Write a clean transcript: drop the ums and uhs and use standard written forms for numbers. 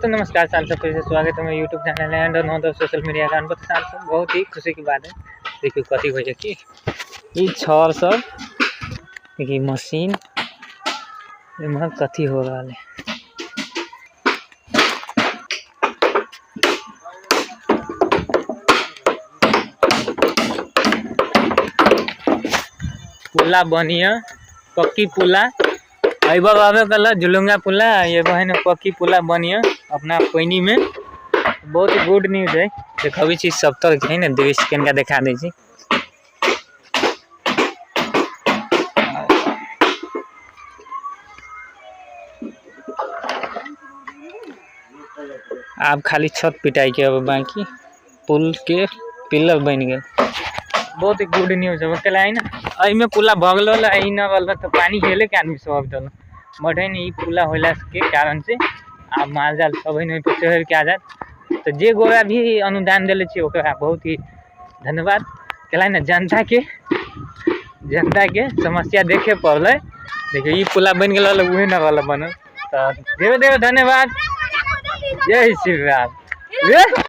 दोस्तों नमस्कार। साल से फिर से स्वागत है मेरे YouTube channel and know the social media account पर। साल से बहुत ही खुशी की बात है। देखिए कथी हो जाए कि ये छर सब देखिए मशीन में कथी हो रहा है। पुला बनिया पक्की पुला अबा बाबे कल झुलुंगा पुला ये बहन पक्की पुला बनिया अपना पैनी में। बहुत ही गुड न्यूज है। देखो चीज सब तक है ना दृश्य केनका दिखा दी छी। अब खाली छत पिटाई के अब बाकी पुल के पिलर बन गए। बहुत ही गुड न्यूज है कल है ना। अमे पुला भगल न तो पानी हेले के आदमी सब दल बट है ना पुला होला के कारण से आप माल जाल सब है पे चढ़ के आ जाए। तो जे गोरा भी अनुदान दिले बहुत ही धन्यवाद। कल ना जनता के समस्या देखे पड़ल। देखिए ये पुला बन गया उहे न वाला बनल। तो देवे धन्यवाद। जय श्री राम।